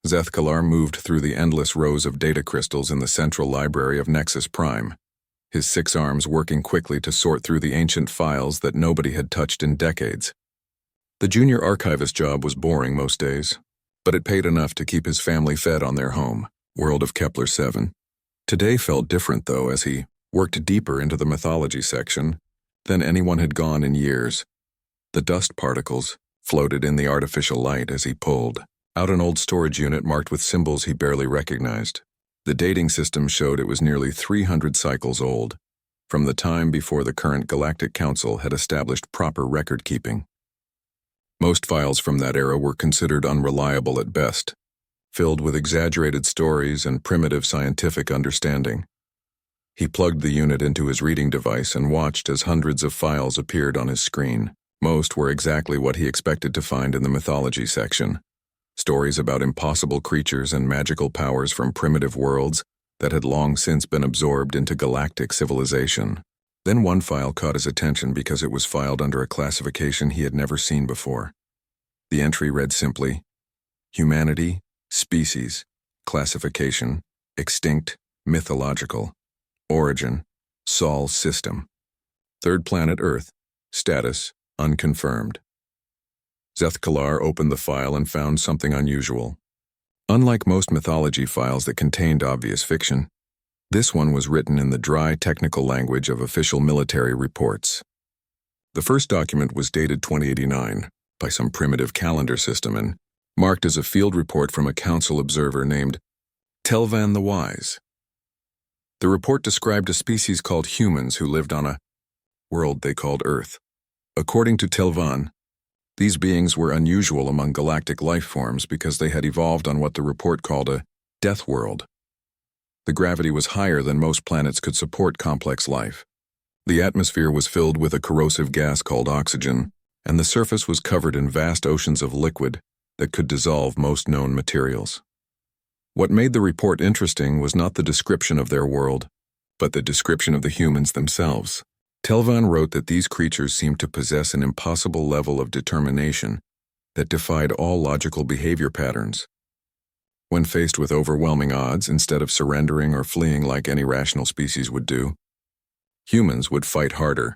Zethkalar moved through the endless rows of data crystals in the central library of Nexus Prime, his 6 arms working quickly to sort through the ancient files that nobody had touched in decades. The junior archivist job was boring most days, but it paid enough to keep his family fed on their home, world of Kepler 7. Today felt different, though, as he worked deeper into the mythology section than anyone had gone in years. The dust particles floated in the artificial light as he pulled out an old storage unit marked with symbols he barely recognized. The dating system showed it was nearly 300 cycles old, from the time before the current Galactic Council had established proper record-keeping. Most files from that era were considered unreliable at best, filled with exaggerated stories and primitive scientific understanding. He plugged the unit into his reading device and watched as hundreds of files appeared on his screen. Most were exactly what he expected to find in the mythology section. Stories about impossible creatures and magical powers from primitive worlds that had long since been absorbed into galactic civilization. Then one file caught his attention because it was filed under a classification he had never seen before. The entry read simply, Humanity, Species, Classification, Extinct, Mythological, Origin, Sol System. Third planet Earth, Status, Unconfirmed. Zethkalar opened the file and found something unusual. Unlike most mythology files that contained obvious fiction, this one was written in the dry technical language of official military reports. The first document was dated 2089 by some primitive calendar system and marked as a field report from a council observer named Telvan the Wise. The report described a species called humans who lived on a world they called Earth. According to Telvan, these beings were unusual among galactic life forms because they had evolved on what the report called a deathworld. The gravity was higher than most planets could support complex life. The atmosphere was filled with a corrosive gas called oxygen, and the surface was covered in vast oceans of liquid that could dissolve most known materials. What made the report interesting was not the description of their world, but the description of the humans themselves. Telvan wrote that these creatures seemed to possess an impossible level of determination that defied all logical behavior patterns. When faced with overwhelming odds, instead of surrendering or fleeing like any rational species would do, humans would fight harder.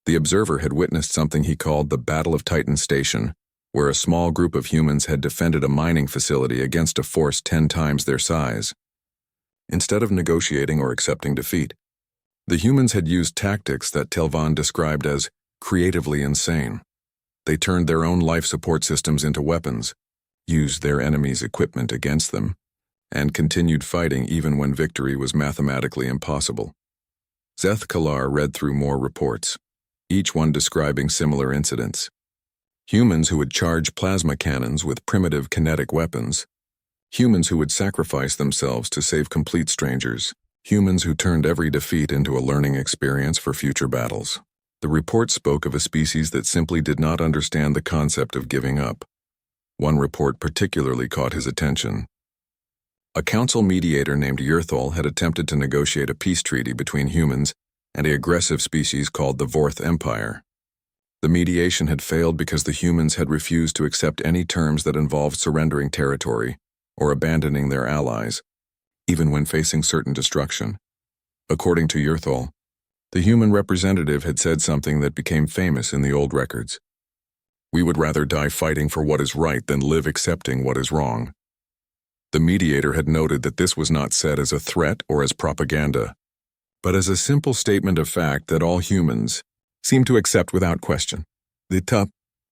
The observer had witnessed something he called the Battle of Titan Station, where a small group of humans had defended a mining facility against a force 10 times their size. Instead of negotiating or accepting defeat, the humans had used tactics that Telvan described as creatively insane. They turned their own life support systems into weapons, used their enemies' equipment against them, and continued fighting even when victory was mathematically impossible. Zethkalar read through more reports, each one describing similar incidents. Humans who would charge plasma cannons with primitive kinetic weapons, humans who would sacrifice themselves to save complete strangers, humans who turned every defeat into a learning experience for future battles. The report spoke of a species that simply did not understand the concept of giving up. One report particularly caught his attention. A council mediator named Yurthol had attempted to negotiate a peace treaty between humans and an aggressive species called the Vorth Empire. The mediation had failed because the humans had refused to accept any terms that involved surrendering territory or abandoning their allies, even when facing certain destruction. According to Yurthol, the human representative had said something that became famous in the old records. We would rather die fighting for what is right than live accepting what is wrong. The mediator had noted that this was not said as a threat or as propaganda, but as a simple statement of fact that all humans seemed to accept without question. The top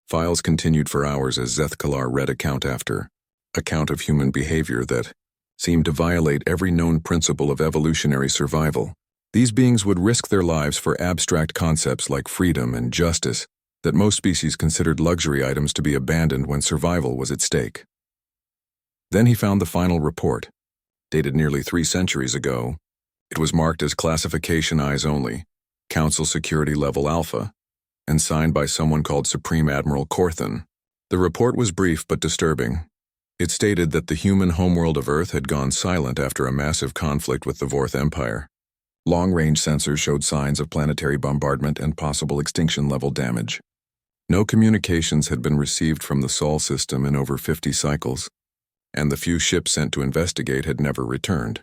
files continued for hours as Zethkalar read account after account of human behavior that seemed to violate every known principle of evolutionary survival. These beings would risk their lives for abstract concepts like freedom and justice that most species considered luxury items to be abandoned when survival was at stake. Then he found the final report, dated nearly 3 centuries ago. It was marked as Classification Eyes Only, Council Security Level Alpha, and signed by someone called Supreme Admiral Corthan. The report was brief but disturbing. It stated that the human homeworld of Earth had gone silent after a massive conflict with the Vorth Empire. Long-range sensors showed signs of planetary bombardment and possible extinction-level damage. No communications had been received from the Sol system in over 50 cycles. and the few ships sent to investigate had never returned.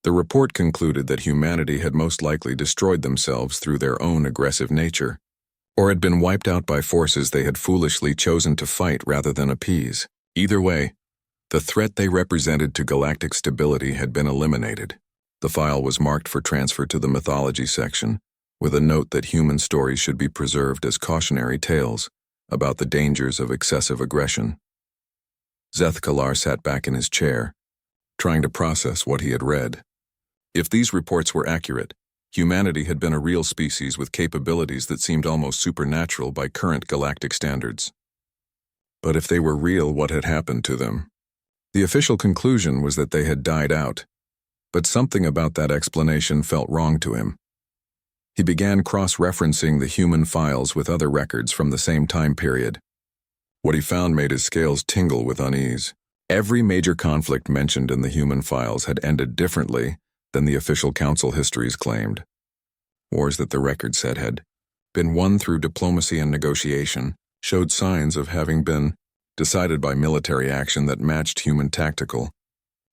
The report concluded that humanity had most likely destroyed themselves through their own aggressive nature, or had been wiped out by forces they had foolishly chosen to fight rather than appease. Either way, the threat they represented to galactic stability had been eliminated. The file was marked for transfer to the mythology section, with a note that human stories should be preserved as cautionary tales about the dangers of excessive aggression. Zethkalar sat back in his chair, trying to process what he had read. If these reports were accurate, humanity had been a real species with capabilities that seemed almost supernatural by current galactic standards. But if they were real, what had happened to them? The official conclusion was that they had died out, but something about that explanation felt wrong to him. He began cross-referencing the human files with other records from the same time period. What he found made his scales tingle with unease. Every major conflict mentioned in the human files had ended differently than the official council histories claimed. Wars that the record said had been won through diplomacy and negotiation showed signs of having been decided by military action that matched human tactical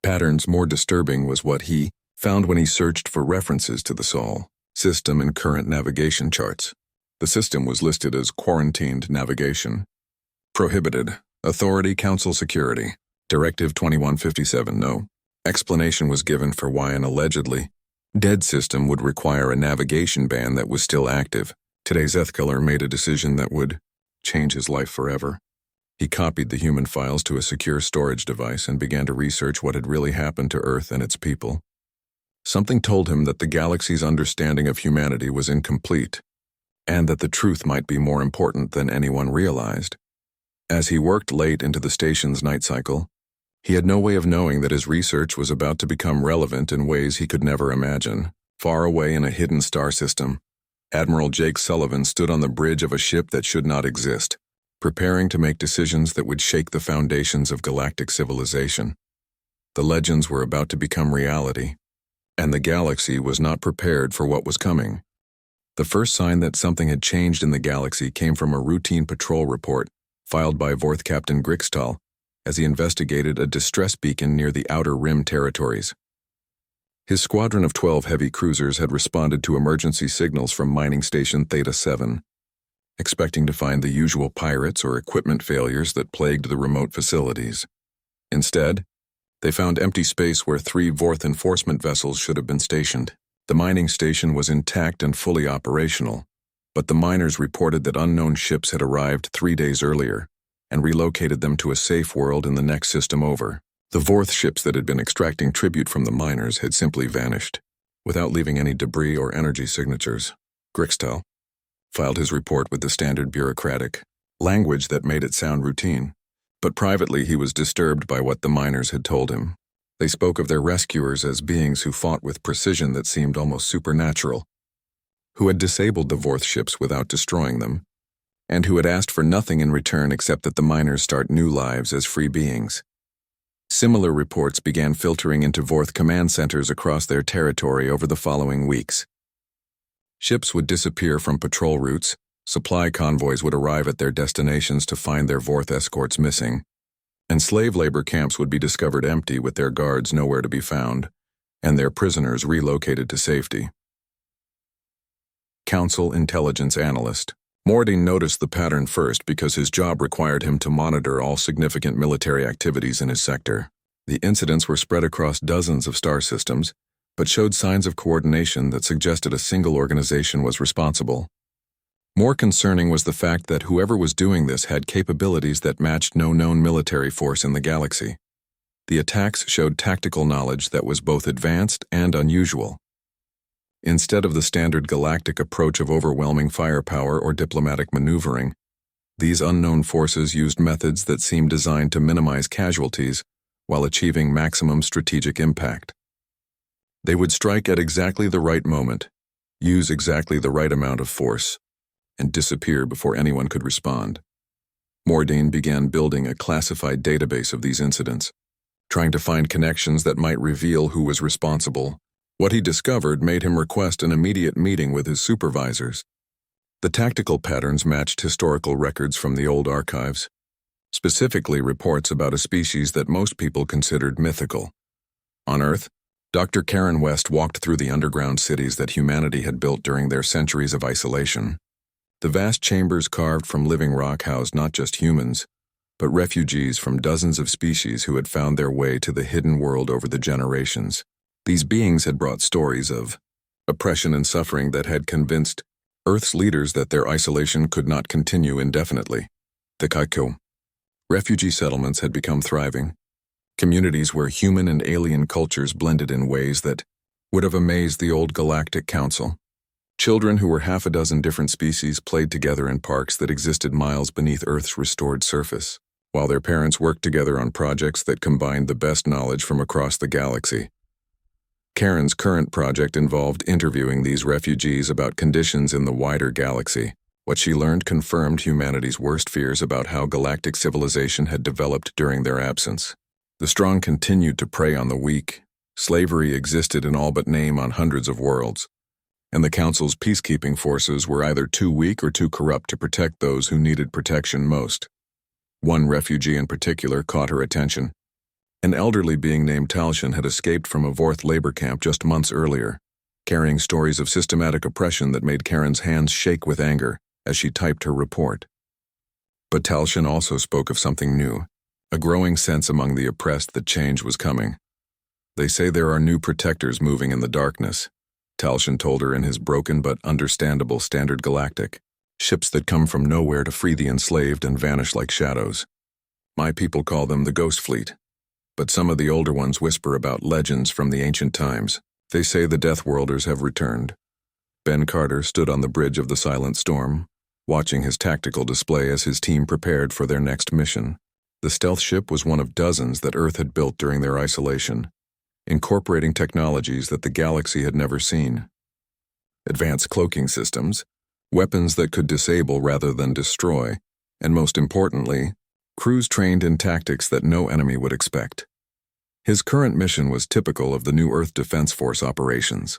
patterns. More disturbing was what he found when he searched for references to the Sol system in current navigation charts. The system was listed as quarantined navigation. Prohibited. Authority Council Security. Directive 2157. No explanation was given for why an allegedly dead system would require a navigation ban that was still active. Today, Zethkalar made a decision that would change his life forever. He copied the human files to a secure storage device and began to research what had really happened to Earth and its people. Something told him that the galaxy's understanding of humanity was incomplete, and that the truth might be more important than anyone realized. As he worked late into the station's night cycle, he had no way of knowing that his research was about to become relevant in ways he could never imagine. Far away in a hidden star system, Admiral Jake Sullivan stood on the bridge of a ship that should not exist, preparing to make decisions that would shake the foundations of galactic civilization. The legends were about to become reality, and the galaxy was not prepared for what was coming. The first sign that something had changed in the galaxy came from a routine patrol report filed by Vorth Captain Grixtal as he investigated a distress beacon near the Outer Rim territories. His squadron of 12 heavy cruisers had responded to emergency signals from mining station Theta 7, expecting to find the usual pirates or equipment failures that plagued the remote facilities. Instead, they found empty space where 3 Vorth enforcement vessels should have been stationed. The mining station was intact and fully operational, but the miners reported that unknown ships had arrived 3 days earlier and relocated them to a safe world in the next system over. The Vorth ships that had been extracting tribute from the miners had simply vanished, without leaving any debris or energy signatures. Grixtal filed his report with the standard bureaucratic language that made it sound routine, but privately he was disturbed by what the miners had told him. They spoke of their rescuers as beings who fought with precision that seemed almost supernatural, who had disabled the Vorth ships without destroying them, and who had asked for nothing in return except that the miners start new lives as free beings. Similar reports began filtering into Vorth command centers across their territory over the following weeks. Ships would disappear from patrol routes, supply convoys would arrive at their destinations to find their Vorth escorts missing, and slave labor camps would be discovered empty with their guards nowhere to be found, and their prisoners relocated to safety. Council Intelligence Analyst. Mordine noticed the pattern first because his job required him to monitor all significant military activities in his sector. The incidents were spread across dozens of star systems, but showed signs of coordination that suggested a single organization was responsible. More concerning was the fact that whoever was doing this had capabilities that matched no known military force in the galaxy. The attacks showed tactical knowledge that was both advanced and unusual. Instead of the standard galactic approach of overwhelming firepower or diplomatic maneuvering, these unknown forces used methods that seemed designed to minimize casualties while achieving maximum strategic impact. They would strike at exactly the right moment, use exactly the right amount of force, and disappear before anyone could respond. Mordine began building a classified database of these incidents, trying to find connections that might reveal who was responsible. What he discovered made him request an immediate meeting with his supervisors. The tactical patterns matched historical records from the old archives, specifically reports about a species that most people considered mythical. On Earth, Dr. Karen West walked through the underground cities that humanity had built during their centuries of isolation. The vast chambers carved from living rock housed not just humans, but refugees from dozens of species who had found their way to the hidden world over the generations. These beings had brought stories of oppression and suffering that had convinced Earth's leaders that their isolation could not continue indefinitely. The Kaiko refugee settlements had become thriving, communities where human and alien cultures blended in ways that would have amazed the old Galactic Council. Children who were half a dozen different species played together in parks that existed miles beneath Earth's restored surface, while their parents worked together on projects that combined the best knowledge from across the galaxy. Karen's current project involved interviewing these refugees about conditions in the wider galaxy. What she learned confirmed humanity's worst fears about how galactic civilization had developed during their absence. The strong continued to prey on the weak. Slavery existed in all but name on hundreds of worlds, and the Council's peacekeeping forces were either too weak or too corrupt to protect those who needed protection most. One refugee in particular caught her attention. An elderly being named Talshin had escaped from a Vorth labor camp just months earlier, carrying stories of systematic oppression that made Karen's hands shake with anger as she typed her report. But Talshin also spoke of something new, a growing sense among the oppressed that change was coming. They say there are new protectors moving in the darkness, Talshin told her in his broken but understandable standard galactic. Ships that come from nowhere to free the enslaved and vanish like shadows. My people call them the Ghost Fleet, but some of the older ones whisper about legends from the ancient times. They say the deathworlders have returned. Ben Carter stood on the bridge of the Silent Storm, watching his tactical display as his team prepared for their next mission. The stealth ship was one of dozens that Earth had built during their isolation, incorporating technologies that the galaxy had never seen. Advanced cloaking systems, weapons that could disable rather than destroy, and most importantly, crews trained in tactics that no enemy would expect. His current mission was typical of the new Earth Defense Force operations.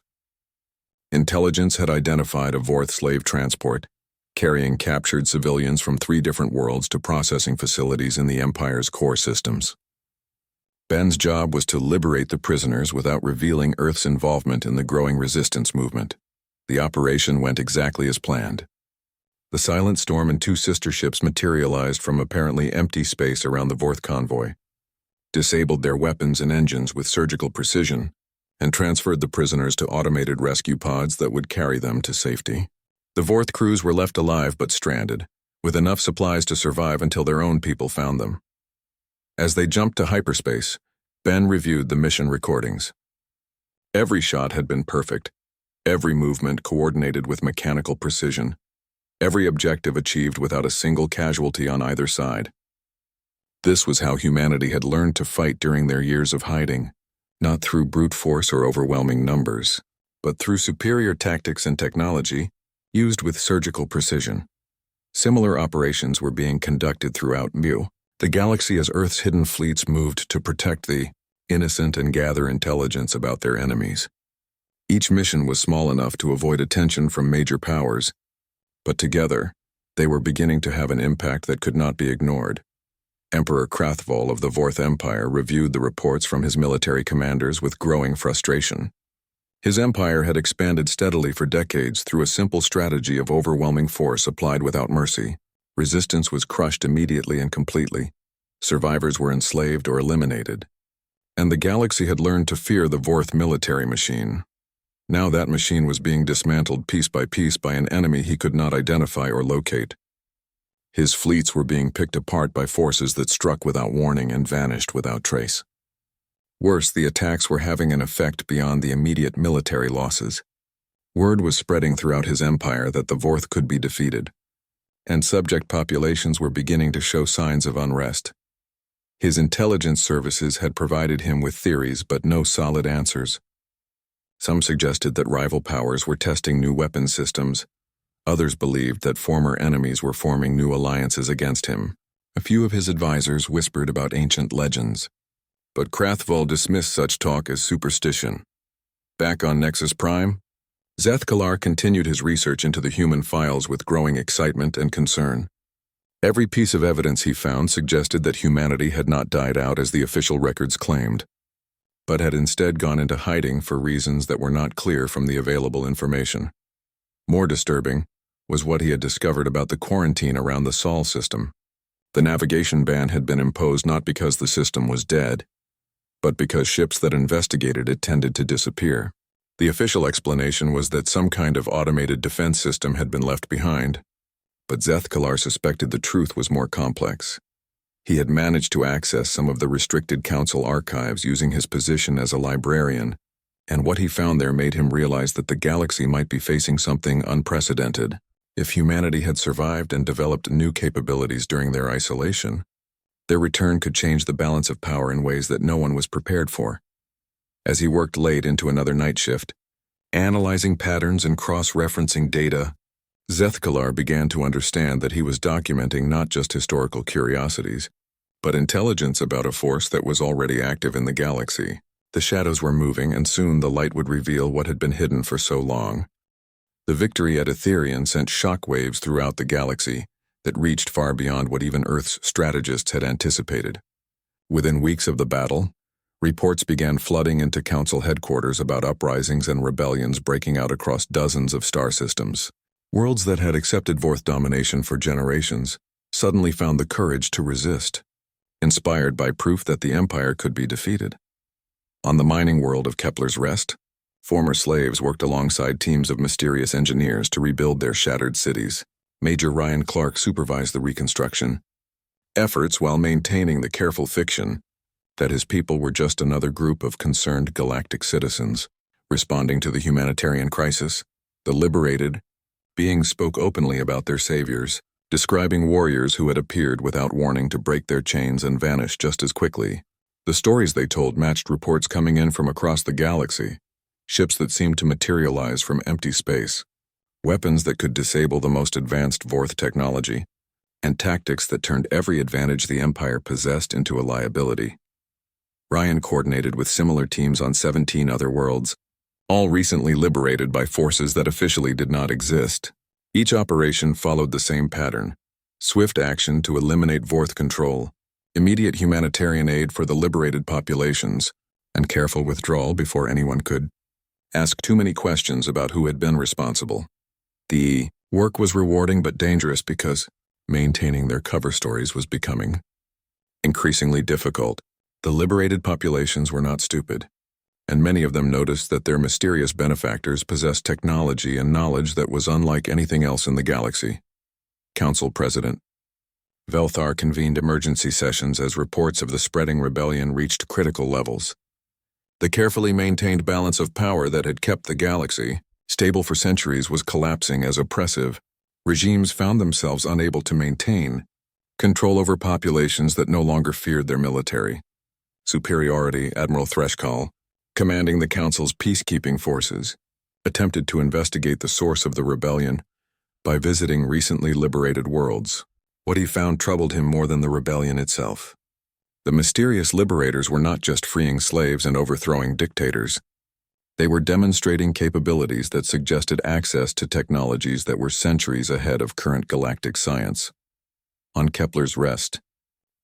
Intelligence had identified a Vorth slave transport, carrying captured civilians from 3 different worlds to processing facilities in the Empire's core systems. Ben's job was to liberate the prisoners without revealing Earth's involvement in the growing resistance movement. The operation went exactly as planned. The Silent Storm and 2 sister ships materialized from apparently empty space around the Vorth convoy, disabled their weapons and engines with surgical precision, and transferred the prisoners to automated rescue pods that would carry them to safety. The Vorth crews were left alive but stranded, with enough supplies to survive until their own people found them. As they jumped to hyperspace, Ben reviewed the mission recordings. Every shot had been perfect, every movement coordinated with mechanical precision, every objective achieved without a single casualty on either side. This was how humanity had learned to fight during their years of hiding, not through brute force or overwhelming numbers, but through superior tactics and technology, used with surgical precision. Similar operations were being conducted throughout the galaxy as Earth's hidden fleets moved to protect the innocent and gather intelligence about their enemies. Each mission was small enough to avoid attention from major powers, but together, they were beginning to have an impact that could not be ignored. Emperor Krathval of the Vorth Empire reviewed the reports from his military commanders with growing frustration. His empire had expanded steadily for decades through a simple strategy of overwhelming force applied without mercy. Resistance was crushed immediately and completely. Survivors were enslaved or eliminated. And the galaxy had learned to fear the Vorth military machine. Now that machine was being dismantled piece by an enemy he could not identify or locate. His fleets were being picked apart by forces that struck without warning and vanished without trace. Worse, the attacks were having an effect beyond the immediate military losses. Word was spreading throughout his empire that the Vorth could be defeated, and subject populations were beginning to show signs of unrest. His intelligence services had provided him with theories but no solid answers. Some suggested that rival powers were testing new weapon systems. Others believed that former enemies were forming new alliances against him. A few of his advisors whispered about ancient legends. But Krathval dismissed such talk as superstition. Back on Nexus Prime, Zeth Kalar continued his research into the human files with growing excitement and concern. Every piece of evidence he found suggested that humanity had not died out as the official records claimed, but had instead gone into hiding for reasons that were not clear from the available information. More disturbing was what he had discovered about the quarantine around the Sol system. The navigation ban had been imposed not because the system was dead, but because ships that investigated it tended to disappear. The official explanation was that some kind of automated defense system had been left behind, but Zethkalar suspected the truth was more complex. He had managed to access some of the restricted council archives using his position as a librarian, and what he found there made him realize that the galaxy might be facing something unprecedented. If humanity had survived and developed new capabilities during their isolation, their return could change the balance of power in ways that no one was prepared for. As he worked late into another night shift, analyzing patterns and cross-referencing data, Zethkalar began to understand that he was documenting not just historical curiosities, but intelligence about a force that was already active in the galaxy. The shadows were moving, and soon the light would reveal what had been hidden for so long. The victory at Etherian sent shockwaves throughout the galaxy that reached far beyond what even Earth's strategists had anticipated. Within weeks of the battle, reports began flooding into Council headquarters about uprisings and rebellions breaking out across dozens of star systems. Worlds that had accepted Vorth domination for generations suddenly found the courage to resist, inspired by proof that the Empire could be defeated. On the mining world of Kepler's Rest, former slaves worked alongside teams of mysterious engineers to rebuild their shattered cities. Major Ryan Clark supervised the reconstruction efforts while maintaining the careful fiction that his people were just another group of concerned galactic citizens responding to the humanitarian crisis. The liberated beings spoke openly about their saviors, describing warriors who had appeared without warning to break their chains and vanish just as quickly. The stories they told matched reports coming in from across the galaxy, ships that seemed to materialize from empty space, weapons that could disable the most advanced Vorth technology, and tactics that turned every advantage the Empire possessed into a liability. Ryan coordinated with similar teams on 17 other worlds, all recently liberated by forces that officially did not exist. Each operation followed the same pattern: swift action to eliminate Vorth control, immediate humanitarian aid for the liberated populations, and careful withdrawal before anyone could ask too many questions about who had been responsible. The work was rewarding but dangerous because maintaining their cover stories was becoming increasingly difficult. The liberated populations were not stupid, and many of them noticed that their mysterious benefactors possessed technology and knowledge that was unlike anything else in the galaxy. Council President Velthar convened emergency sessions as reports of the spreading rebellion reached critical levels. The carefully maintained balance of power that had kept the galaxy stable for centuries was collapsing as oppressive regimes found themselves unable to maintain control over populations that no longer feared their military superiority. Admiral Threshkal, commanding the Council's peacekeeping forces, attempted to investigate the source of the rebellion by visiting recently liberated worlds. What he found troubled him more than the rebellion itself. The mysterious liberators were not just freeing slaves and overthrowing dictators. They were demonstrating capabilities that suggested access to technologies that were centuries ahead of current galactic science. On Kepler's Rest,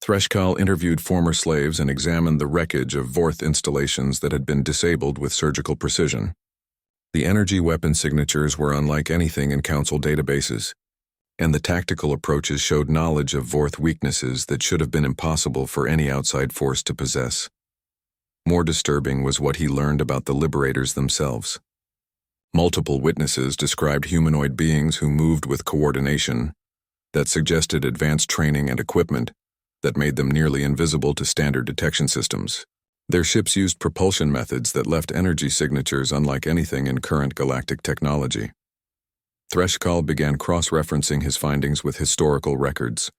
Threshkal interviewed former slaves and examined the wreckage of Vorth installations that had been disabled with surgical precision. The energy weapon signatures were unlike anything in Council databases, and the tactical approaches showed knowledge of Vorth weaknesses that should have been impossible for any outside force to possess. More disturbing was what he learned about the liberators themselves. Multiple witnesses described humanoid beings who moved with coordination that suggested advanced training and equipment that made them nearly invisible to standard detection systems. Their ships used propulsion methods that left energy signatures unlike anything in current galactic technology. Threshkal began cross-referencing his findings with historical records,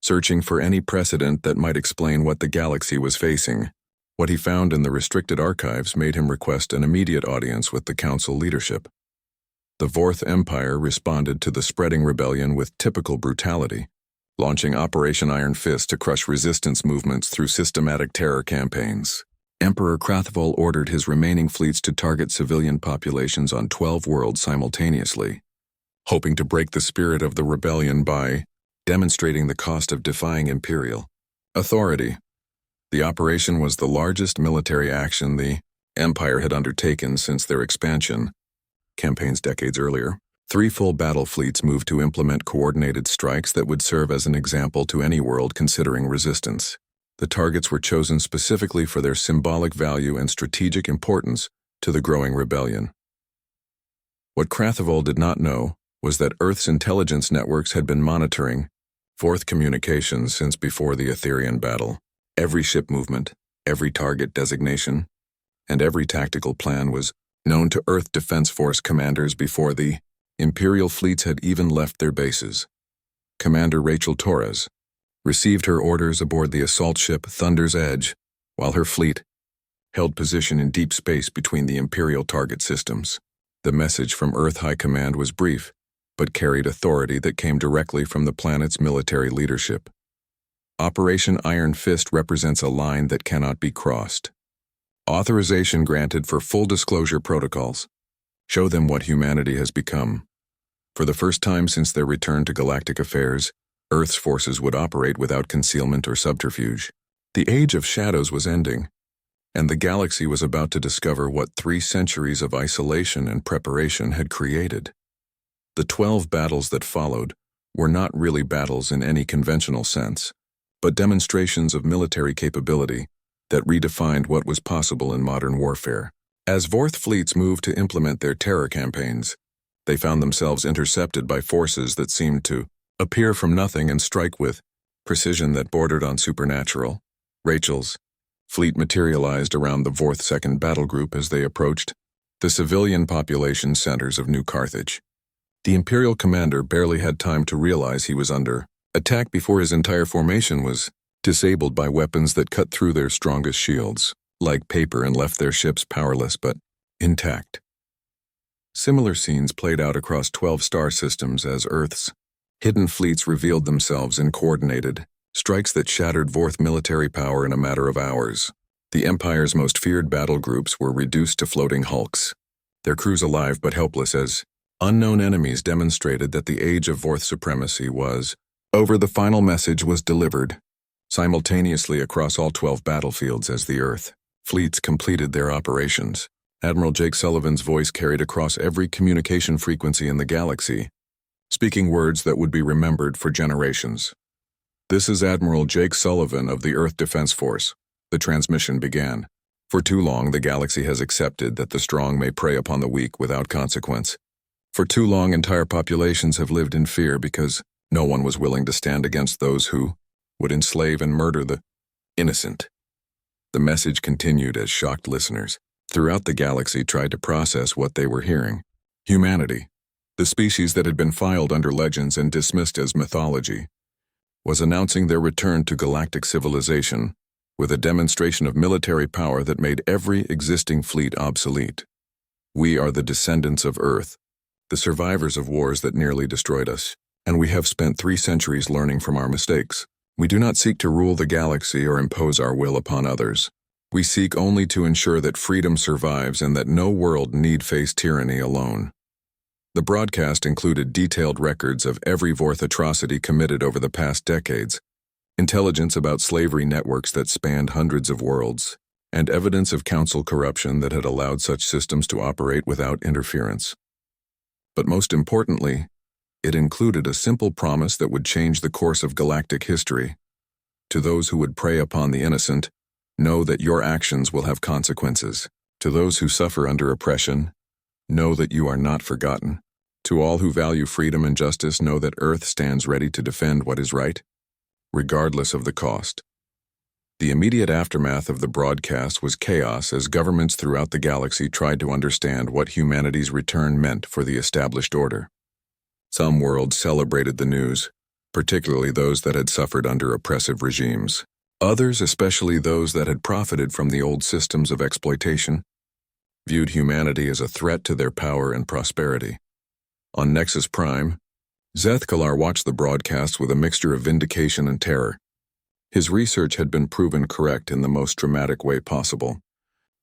searching for any precedent that might explain what the galaxy was facing. What he found in the restricted archives made him request an immediate audience with the Council leadership. The Vorth Empire responded to the spreading rebellion with typical brutality, launching Operation Iron Fist to crush resistance movements through systematic terror campaigns. Emperor Krathvol ordered his remaining fleets to target civilian populations on 12 worlds simultaneously, hoping to break the spirit of the rebellion by demonstrating the cost of defying imperial authority. The operation was the largest military action the Empire had undertaken since their expansion campaigns decades earlier. 3 full battle fleets moved to implement coordinated strikes that would serve as an example to any world considering resistance. The targets were chosen specifically for their symbolic value and strategic importance to the growing rebellion. What Krathoval did not know was that Earth's intelligence networks had been monitoring Fourth communications since before the Etherian battle. Every ship movement, every target designation, and every tactical plan was known to Earth Defense Force commanders before the Imperial fleets had even left their bases. Commander Rachel Torres received her orders aboard the assault ship Thunder's Edge, while her fleet held position in deep space between the Imperial target systems. The message from Earth High Command was brief, but carried authority that came directly from the planet's military leadership. Operation Iron Fist represents a line that cannot be crossed. Authorization granted for full disclosure protocols. Show them what humanity has become. For the first time since their return to galactic affairs, Earth's forces would operate without concealment or subterfuge. The Age of Shadows was ending, and the galaxy was about to discover what 3 centuries of isolation and preparation had created. The 12 battles that followed were not really battles in any conventional sense, but demonstrations of military capability that redefined what was possible in modern warfare. As Vorth fleets moved to implement their terror campaigns, they found themselves intercepted by forces that seemed to appear from nothing and strike with precision that bordered on supernatural. Rachel's fleet materialized around the Vorth 2nd Battle Group as they approached the civilian population centers of New Carthage. The Imperial commander barely had time to realize he was under attack before his entire formation was disabled by weapons that cut through their strongest shields, like paper, and left their ships powerless but intact. Similar scenes played out across 12 star systems as Earth's hidden fleets revealed themselves in coordinated strikes that shattered Vorth military power in a matter of hours. The Empire's most feared battle groups were reduced to floating hulks, their crews alive but helpless as unknown enemies demonstrated that the age of Vorth supremacy was over. The final message was delivered simultaneously across all 12 battlefields as the Earth fleets completed their operations. Admiral Jake Sullivan's voice carried across every communication frequency in the galaxy, speaking words that would be remembered for generations. "This is Admiral Jake Sullivan of the Earth Defense Force." The transmission began. "For too long, the galaxy has accepted that the strong may prey upon the weak without consequence. For too long, entire populations have lived in fear because no one was willing to stand against those who would enslave and murder the innocent." The message continued as shocked listeners throughout the galaxy tried to process what they were hearing. Humanity, the species that had been filed under legends and dismissed as mythology, was announcing their return to galactic civilization with a demonstration of military power that made every existing fleet obsolete. "We are the descendants of Earth, the survivors of wars that nearly destroyed us, and we have spent 3 centuries learning from our mistakes. We do not seek to rule the galaxy or impose our will upon others. We seek only to ensure that freedom survives and that no world need face tyranny alone." The broadcast included detailed records of every Vorth atrocity committed over the past decades, intelligence about slavery networks that spanned hundreds of worlds, and evidence of council corruption that had allowed such systems to operate without interference. But most importantly, it included a simple promise that would change the course of galactic history. To those who would prey upon the innocent, know that your actions will have consequences. To those who suffer under oppression, know that you are not forgotten. To all who value freedom and justice, know that Earth stands ready to defend what is right, regardless of the cost. The immediate aftermath of the broadcast was chaos as governments throughout the galaxy tried to understand what humanity's return meant for the established order. Some worlds celebrated the news, particularly those that had suffered under oppressive regimes. Others, especially those that had profited from the old systems of exploitation, viewed humanity as a threat to their power and prosperity. On Nexus Prime, Zethkalar watched the broadcast with a mixture of vindication and terror. His research had been proven correct in the most dramatic way possible,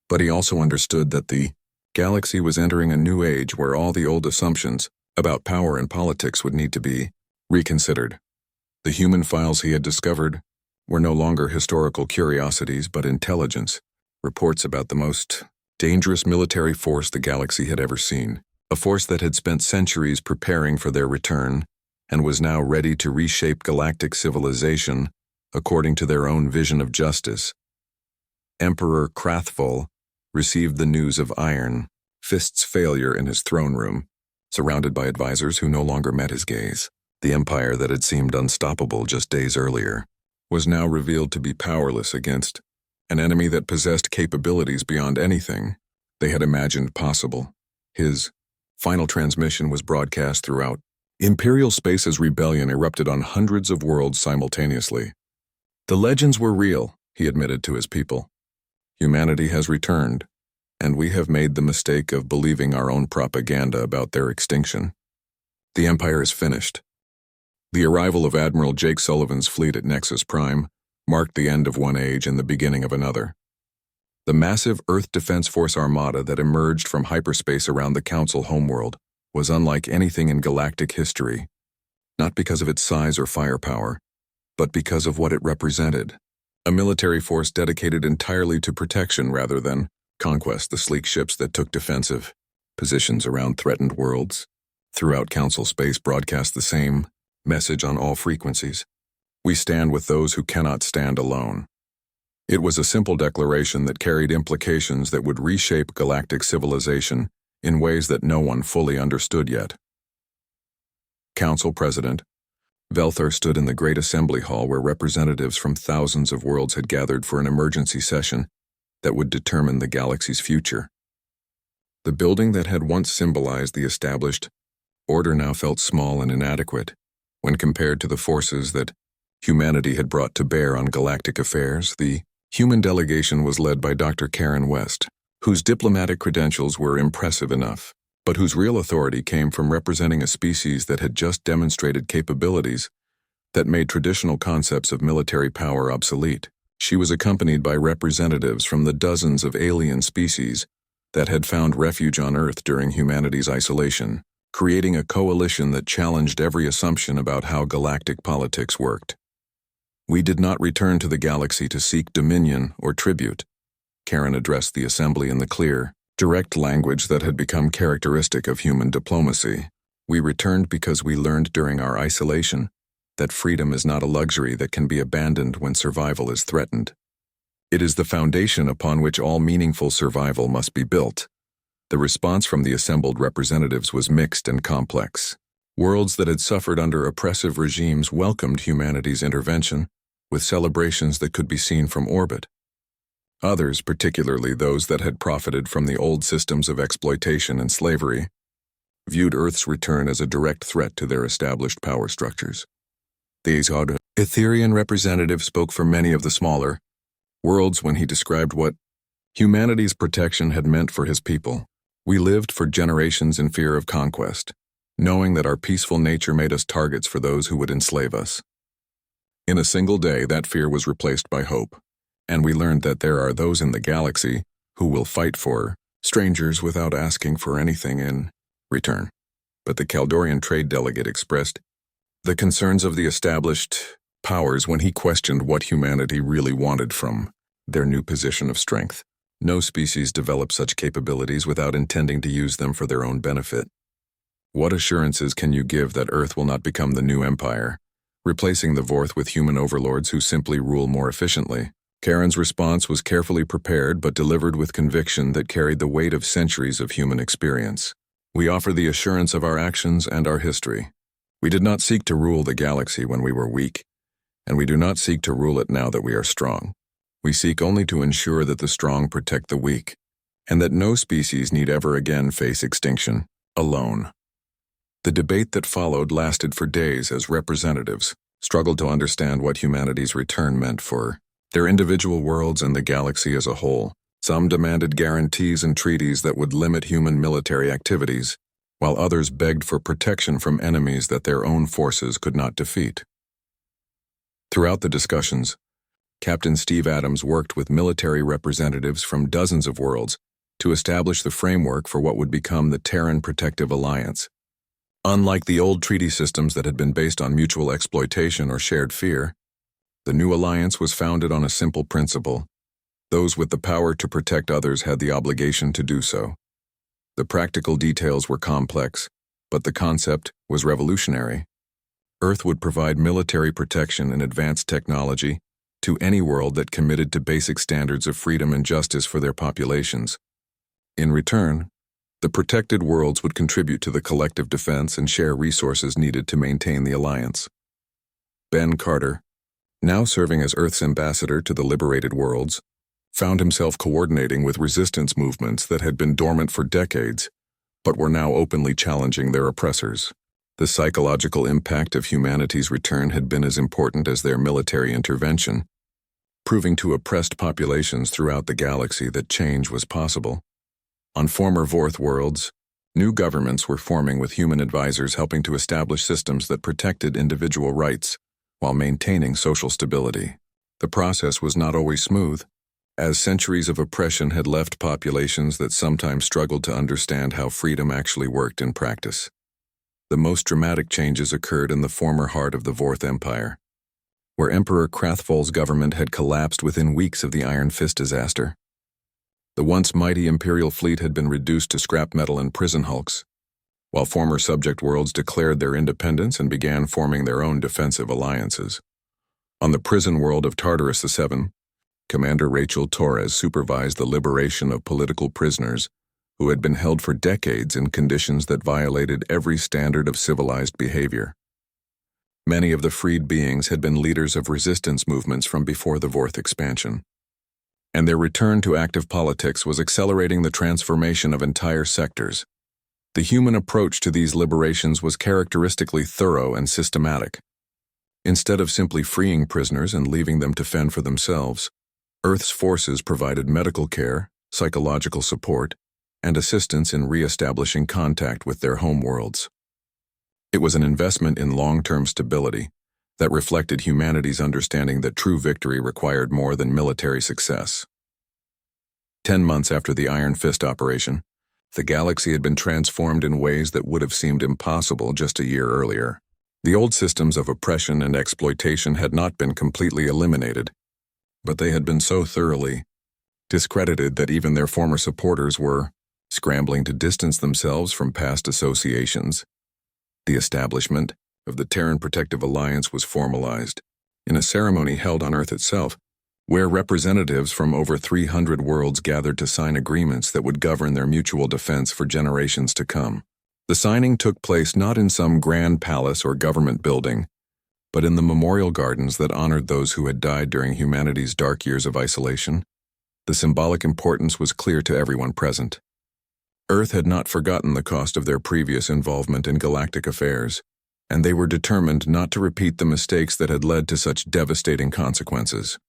but he also understood that the galaxy was entering a new age where all the old assumptions about power and politics would need to be reconsidered. The human files he had discovered were no longer historical curiosities but intelligence, reports about the most dangerous military force the galaxy had ever seen, a force that had spent centuries preparing for their return and was now ready to reshape galactic civilization according to their own vision of justice. Emperor Krathful received the news of Iron Fist's failure in his throne room, surrounded by advisors who no longer met his gaze. The empire that had seemed unstoppable just days earlier was now revealed to be powerless against an enemy that possessed capabilities beyond anything they had imagined possible. His final transmission was broadcast throughout Imperial space as rebellion erupted on hundreds of worlds simultaneously. The legends were real, he admitted to his people. Humanity has returned, and we have made the mistake of believing our own propaganda about their extinction. The Empire is finished. The arrival of Admiral Jake Sullivan's fleet at Nexus Prime marked the end of one age and the beginning of another. The massive Earth Defense Force armada that emerged from hyperspace around the Council homeworld was unlike anything in galactic history, not because of its size or firepower, but because of what it represented. A military force dedicated entirely to protection rather than conquest. The sleek ships that took defensive positions around threatened worlds throughout Council space broadcast the same message on all frequencies. We stand with those who cannot stand alone. It was a simple declaration that carried implications that would reshape galactic civilization in ways that no one fully understood yet. Council President Velthor stood in the Great Assembly Hall where representatives from thousands of worlds had gathered for an emergency session that would determine the galaxy's future. The building that had once symbolized the established order now felt small and inadequate when compared to the forces that humanity had brought to bear on galactic affairs. The human delegation was led by Dr. Karen West, whose diplomatic credentials were impressive enough, but whose real authority came from representing a species that had just demonstrated capabilities that made traditional concepts of military power obsolete. She was accompanied by representatives from the dozens of alien species that had found refuge on Earth during humanity's isolation, creating a coalition that challenged every assumption about how galactic politics worked. We did not return to the galaxy to seek dominion or tribute. Karen addressed the assembly in the clear, direct language that had become characteristic of human diplomacy. We returned because we learned during our isolation that freedom is not a luxury that can be abandoned when survival is threatened. It is the foundation upon which all meaningful survival must be built. The response from the assembled representatives was mixed and complex. Worlds that had suffered under oppressive regimes welcomed humanity's intervention with celebrations that could be seen from orbit. Others, particularly those that had profited from the old systems of exploitation and slavery, viewed Earth's return as a direct threat to their established power structures. These Etherian representative spoke for many of the smaller worlds when he described what humanity's protection had meant for his people. We lived for generations in fear of conquest, knowing that our peaceful nature made us targets for those who would enslave us. In a single day, that fear was replaced by hope, and we learned that there are those in the galaxy who will fight for strangers without asking for anything in return. But the Kaldorian trade delegate expressed the concerns of the established powers when he questioned what humanity really wanted from their new position of strength. No species develop such capabilities without intending to use them for their own benefit. What assurances can you give that Earth will not become the new empire, replacing the Vorth with human overlords who simply rule more efficiently? Karen's response was carefully prepared but delivered with conviction that carried the weight of centuries of human experience. We offer the assurance of our actions and our history. We did not seek to rule the galaxy when we were weak, and we do not seek to rule it now that we are strong. We seek only to ensure that the strong protect the weak, and that no species need ever again face extinction alone. The debate that followed lasted for days as representatives struggled to understand what humanity's return meant for their individual worlds and the galaxy as a whole. Some demanded guarantees and treaties that would limit human military activities, while others begged for protection from enemies that their own forces could not defeat. Throughout the discussions, Captain Steve Adams worked with military representatives from dozens of worlds to establish the framework for what would become the Terran Protective Alliance. Unlike the old treaty systems that had been based on mutual exploitation or shared fear, the new alliance was founded on a simple principle: those with the power to protect others had the obligation to do so. The practical details were complex, but the concept was revolutionary. Earth would provide military protection and advanced technology to any world that committed to basic standards of freedom and justice for their populations. In return, the protected worlds would contribute to the collective defense and share resources needed to maintain the alliance. Ben Carter, now serving as Earth's ambassador to the liberated worlds, found himself coordinating with resistance movements that had been dormant for decades, but were now openly challenging their oppressors. The psychological impact of humanity's return had been as important as their military intervention, proving to oppressed populations throughout the galaxy that change was possible. On former Vorth worlds, new governments were forming with human advisors helping to establish systems that protected individual rights while maintaining social stability. The process was not always smooth, as centuries of oppression had left populations that sometimes struggled to understand how freedom actually worked in practice. The most dramatic changes occurred in the former heart of the Vorth Empire, where Emperor Krathvol's government had collapsed within weeks of the Iron Fist disaster. The once mighty Imperial fleet had been reduced to scrap metal and prison hulks, while former subject worlds declared their independence and began forming their own defensive alliances. On the prison world of Tartarus VII, Commander Rachel Torres supervised the liberation of political prisoners who had been held for decades in conditions that violated every standard of civilized behavior. Many of the freed beings had been leaders of resistance movements from before the Vorth expansion, and their return to active politics was accelerating the transformation of entire sectors. The human approach to these liberations was characteristically thorough and systematic. Instead of simply freeing prisoners and leaving them to fend for themselves, Earth's forces provided medical care, psychological support, and assistance in re-establishing contact with their homeworlds. It was an investment in long-term stability that reflected humanity's understanding that true victory required more than military success. 10 months after the Iron Fist operation, the galaxy had been transformed in ways that would have seemed impossible just a year earlier. The old systems of oppression and exploitation had not been completely eliminated, but they had been so thoroughly discredited that even their former supporters were scrambling to distance themselves from past associations. The establishment of the Terran Protective Alliance was formalized in a ceremony held on Earth itself, where representatives from over 300 worlds gathered to sign agreements that would govern their mutual defense for generations to come. The signing took place not in some grand palace or government building, but in the memorial gardens that honored those who had died during humanity's dark years of isolation. The symbolic importance was clear to everyone present. Earth had not forgotten the cost of their previous involvement in galactic affairs, and they were determined not to repeat the mistakes that had led to such devastating consequences.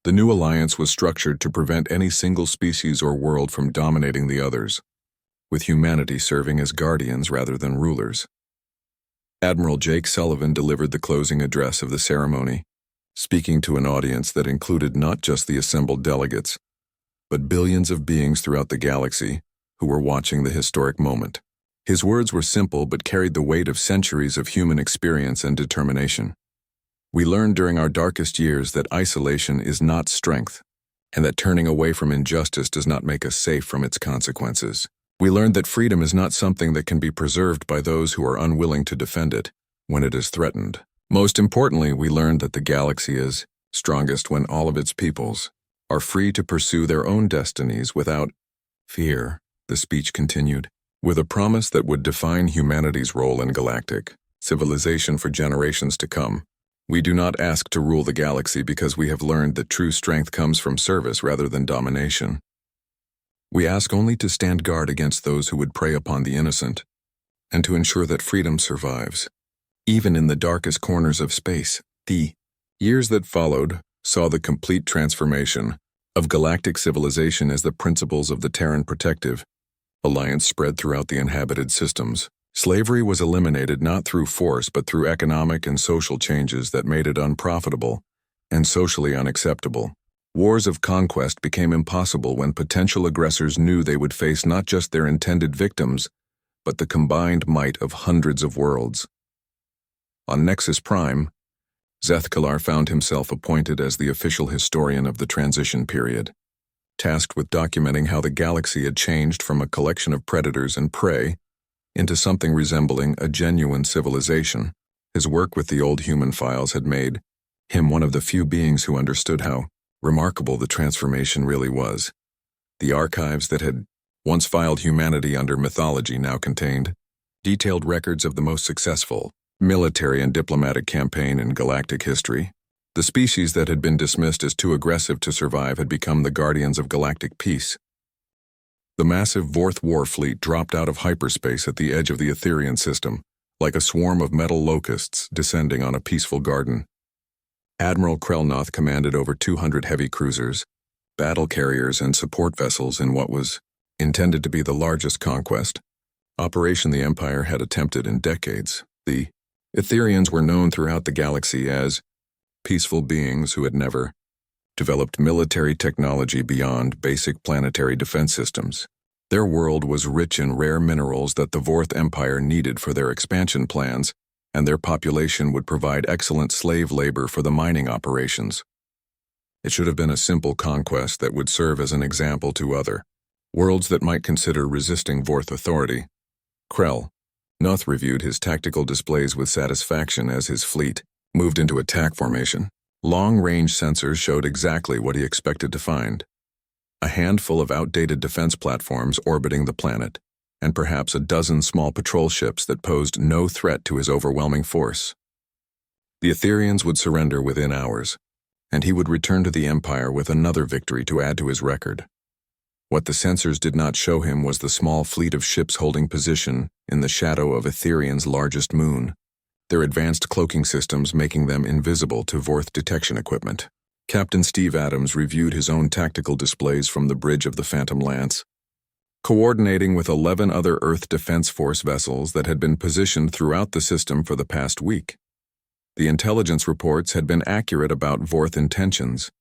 The new alliance was structured to prevent any single species or world from dominating the others, with humanity serving as guardians rather than rulers. Admiral Jake Sullivan delivered the closing address of the ceremony, speaking to an audience that included not just the assembled delegates, but billions of beings throughout the galaxy who were watching the historic moment. His words were simple but carried the weight of centuries of human experience and determination. We learned during our darkest years that isolation is not strength, and that turning away from injustice does not make us safe from its consequences. We learned that freedom is not something that can be preserved by those who are unwilling to defend it when it is threatened. Most importantly, we learned that the galaxy is strongest when all of its peoples are free to pursue their own destinies without fear, the speech continued, with a promise that would define humanity's role in galactic civilization for generations to come. We do not ask to rule the galaxy because we have learned that true strength comes from service rather than domination. We ask only to stand guard against those who would prey upon the innocent, and to ensure that freedom survives, even in the darkest corners of space. The years that followed saw the complete transformation of galactic civilization as the principles of the Terran Protective Alliance spread throughout the inhabited systems. Slavery was eliminated not through force but through economic and social changes that made it unprofitable and socially unacceptable. Wars of conquest became impossible when potential aggressors knew they would face not just their intended victims, but the combined might of hundreds of worlds. On Nexus Prime, Zethkalar found himself appointed as the official historian of the transition period, tasked with documenting how the galaxy had changed from a collection of predators and prey into something resembling a genuine civilization. His work with the old human files had made him one of the few beings who understood how remarkable the transformation really was. The archives that had once filed humanity under mythology now contained detailed records of the most successful military and diplomatic campaign in galactic history. The species that had been dismissed as too aggressive to survive had become the guardians of galactic peace. The massive Vorth war fleet dropped out of hyperspace at the edge of the Etherian system, like a swarm of metal locusts descending on a peaceful garden. Admiral Krelnoth commanded over 200 heavy cruisers, battle carriers, and support vessels in what was intended to be the largest conquest operation the Empire had attempted in decades. The Etherians were known throughout the galaxy as peaceful beings who had never developed military technology beyond basic planetary defense systems. Their world was rich in rare minerals that the Vorth Empire needed for their expansion plans, and their population would provide excellent slave labor for the mining operations. It should have been a simple conquest that would serve as an example to other worlds that might consider resisting Vorth authority. Krelnoth reviewed his tactical displays with satisfaction as his fleet moved into attack formation. Long-range sensors showed exactly what he expected to find: a handful of outdated defense platforms orbiting the planet, and perhaps a dozen small patrol ships that posed no threat to his overwhelming force. The Etherians would surrender within hours, and he would return to the Empire with another victory to add to his record. What the sensors did not show him was the small fleet of ships holding position in the shadow of Etherian's largest moon, their advanced cloaking systems making them invisible to Vorth detection equipment. Captain Steve Adams reviewed his own tactical displays from the bridge of the Phantom Lance, coordinating with 11 other Earth Defense Force vessels that had been positioned throughout the system for the past week. The intelligence reports had been accurate about Vorth intentions,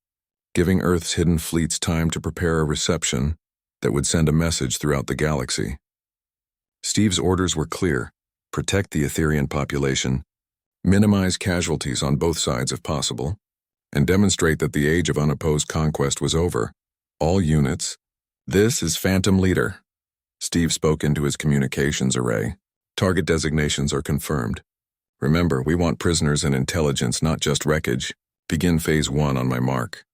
giving Earth's hidden fleets time to prepare a reception that would send a message throughout the galaxy. Steve's orders were clear: protect the Etherian population, minimize casualties on both sides if possible, and demonstrate that the age of unopposed conquest was over. All units, this is Phantom Leader. Steve spoke into his communications array. Target designations are confirmed. Remember, we want prisoners and intelligence, not just wreckage. Begin Phase 1 on my mark.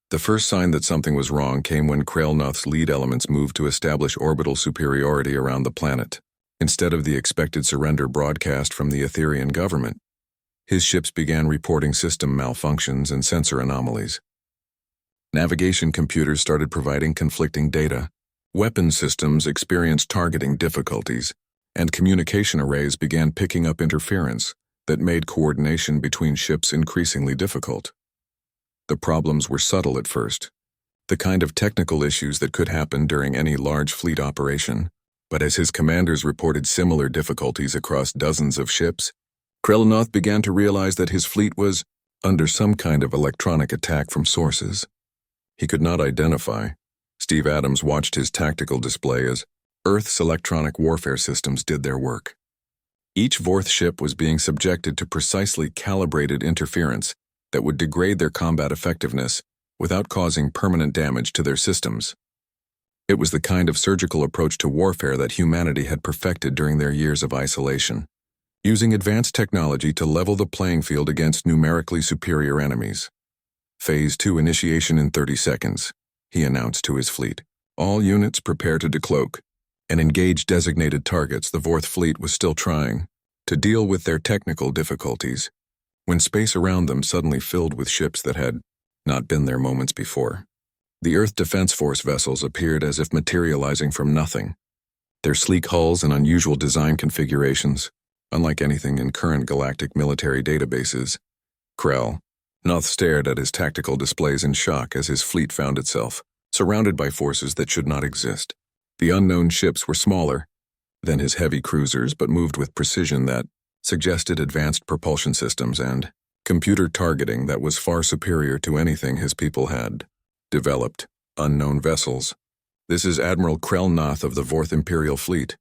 The first sign that something was wrong came when Krelnoth's lead elements moved to establish orbital superiority around the planet. Instead of the expected surrender broadcast from the Etherian government, his ships began reporting system malfunctions and sensor anomalies. Navigation computers started providing conflicting data, weapon systems experienced targeting difficulties, and communication arrays began picking up interference that made coordination between ships increasingly difficult. The problems were subtle at first, the kind of technical issues that could happen during any large fleet operation, but as his commanders reported similar difficulties across dozens of ships, Krelnoth began to realize that his fleet was under some kind of electronic attack from sources he could not identify. Steve Adams watched his tactical display as Earth's electronic warfare systems did their work. Each Vorth ship was being subjected to precisely calibrated interference that would degrade their combat effectiveness without causing permanent damage to their systems. It was the kind of surgical approach to warfare that humanity had perfected during their years of isolation, using advanced technology to level the playing field against numerically superior enemies. Phase 2 initiation in 30 seconds, he announced to his fleet. All units prepare to decloak and engage designated targets. The Vorth fleet was still trying to deal with their technical difficulties when space around them suddenly filled with ships that had not been there moments before. The Earth Defense Force vessels appeared as if materializing from nothing. Their sleek hulls and unusual design configurations, unlike anything in current galactic military databases. Krelnoth stared at his tactical displays in shock as his fleet found itself surrounded by forces that should not exist. The unknown ships were smaller than his heavy cruisers, but moved with precision that suggested advanced propulsion systems and computer targeting that was far superior to anything his people had developed. Unknown vessels. This is Admiral Krelnoth of the Vorth Imperial Fleet,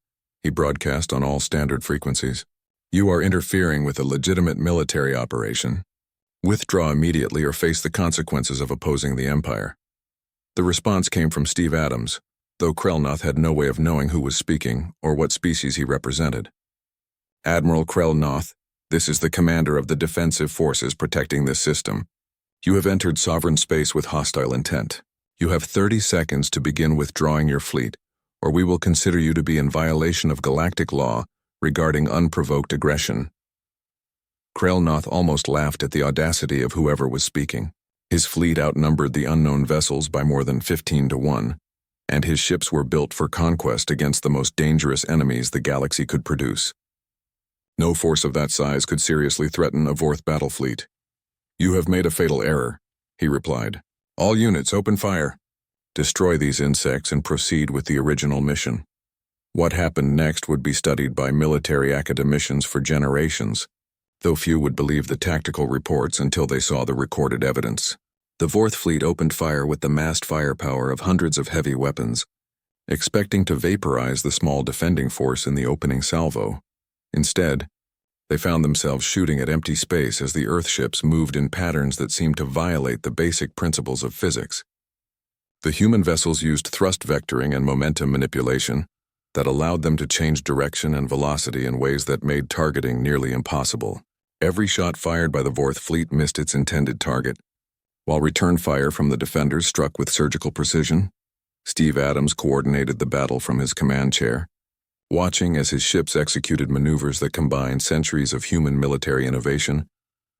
he broadcast on all standard frequencies. "You are interfering with a legitimate military operation. Withdraw immediately or face the consequences of opposing the Empire." The response came from Steve Adams, though Krellnoth had no way of knowing who was speaking or what species he represented. "Admiral Krellnoth, this is the commander of the defensive forces protecting this system. You have entered sovereign space with hostile intent. You have 30 seconds to begin withdrawing your fleet, or we will consider you to be in violation of galactic law regarding unprovoked aggression." Krellnoth almost laughed at the audacity of whoever was speaking. His fleet outnumbered the unknown vessels by more than 15 to 1, and his ships were built for conquest against the most dangerous enemies the galaxy could produce. No force of that size could seriously threaten a Vorth battle fleet. "You have made a fatal error," he replied. "All units, open fire. Destroy these insects and proceed with the original mission." What happened next would be studied by military academicians for generations, though few would believe the tactical reports until they saw the recorded evidence. The Vorth fleet opened fire with the massed firepower of hundreds of heavy weapons, expecting to vaporize the small defending force in the opening salvo. Instead, they found themselves shooting at empty space as the Earthships moved in patterns that seemed to violate the basic principles of physics. The human vessels used thrust vectoring and momentum manipulation that allowed them to change direction and velocity in ways that made targeting nearly impossible. Every shot fired by the Vorth fleet missed its intended target, while return fire from the defenders struck with surgical precision. Steve Adams coordinated the battle from his command chair, watching as his ships executed maneuvers that combined centuries of human military innovation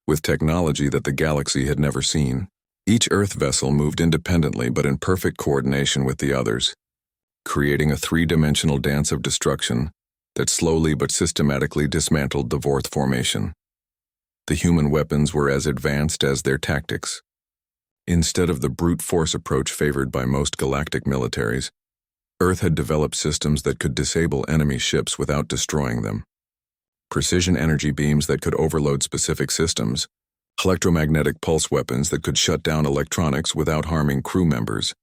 with technology that the galaxy had never seen. Each Earth vessel moved independently but in perfect coordination with the others, creating a three-dimensional dance of destruction that slowly but systematically dismantled the Vorth formation. The human weapons were as advanced as their tactics. Instead of the brute force approach favored by most galactic militaries, Earth had developed systems that could disable enemy ships without destroying them. Precision energy beams that could overload specific systems, electromagnetic pulse weapons that could shut down electronics without harming crew members,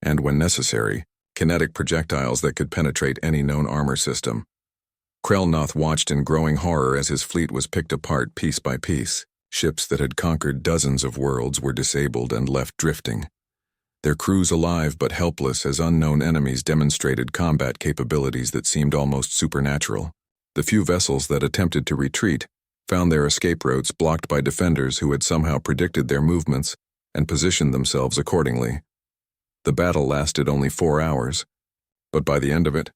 and when necessary, kinetic projectiles that could penetrate any known armor system. Krellnoth watched in growing horror as his fleet was picked apart piece by piece. Ships that had conquered dozens of worlds were disabled and left drifting, their crews alive but helpless as unknown enemies demonstrated combat capabilities that seemed almost supernatural. The few vessels that attempted to retreat found their escape routes blocked by defenders who had somehow predicted their movements and positioned themselves accordingly. The battle lasted only 4 hours, but by the end of it,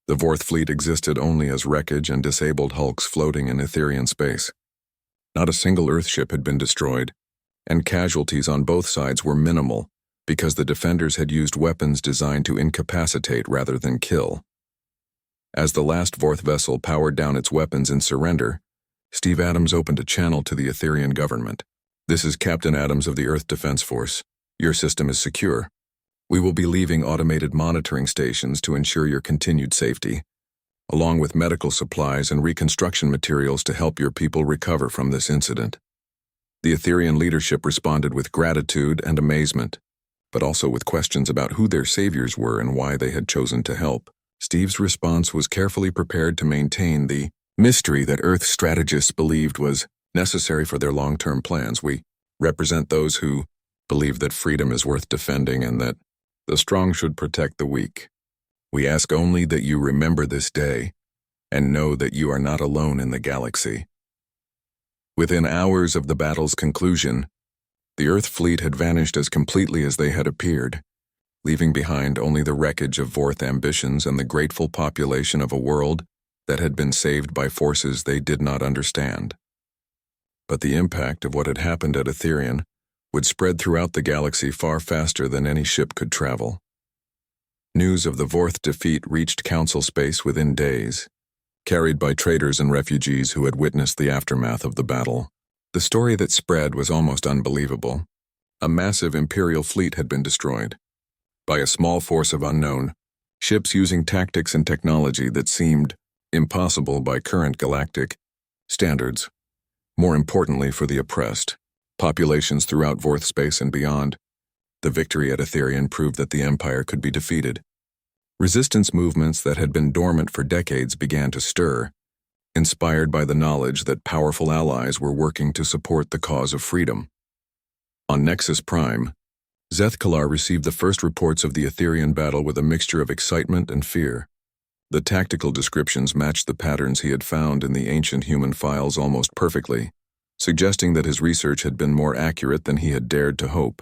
the Vorth fleet existed only as wreckage and disabled hulks floating in Etherian space. Not a single Earthship had been destroyed, and casualties on both sides were minimal because the defenders had used weapons designed to incapacitate rather than kill. As the last Vorth vessel powered down its weapons in surrender, Steve Adams opened a channel to the Etherian government. "This is Captain Adams of the Earth Defense Force. Your system is secure. We will be leaving automated monitoring stations to ensure your continued safety, along with medical supplies and reconstruction materials to help your people recover from this incident." The Etherian leadership responded with gratitude and amazement, but also with questions about who their saviors were and why they had chosen to help. Steve's response was carefully prepared to maintain the mystery that Earth strategists believed was necessary for their long-term plans. "We represent those who believe that freedom is worth defending and that the strong should protect the weak. We ask only that you remember this day and know that you are not alone in the galaxy." Within hours of the battle's conclusion, the Earth fleet had vanished as completely as they had appeared, leaving behind only the wreckage of Vorth ambitions and the grateful population of a world that had been saved by forces they did not understand. But the impact of what had happened at Etherian would spread throughout the galaxy far faster than any ship could travel. News of the Vorth defeat reached Council space within days, carried by traders and refugees who had witnessed the aftermath of the battle. The story that spread was almost unbelievable. A massive Imperial fleet had been destroyed by a small force of unknown, ships using tactics and technology that seemed impossible by current galactic standards. More importantly for the oppressed, populations throughout Vorth space and beyond, the victory at Etherian proved that the Empire could be defeated. Resistance movements that had been dormant for decades began to stir, inspired by the knowledge that powerful allies were working to support the cause of freedom. On Nexus Prime, Zethkalar received the first reports of the Etherian battle with a mixture of excitement and fear. The tactical descriptions matched the patterns he had found in the ancient human files almost perfectly, suggesting that his research had been more accurate than he had dared to hope.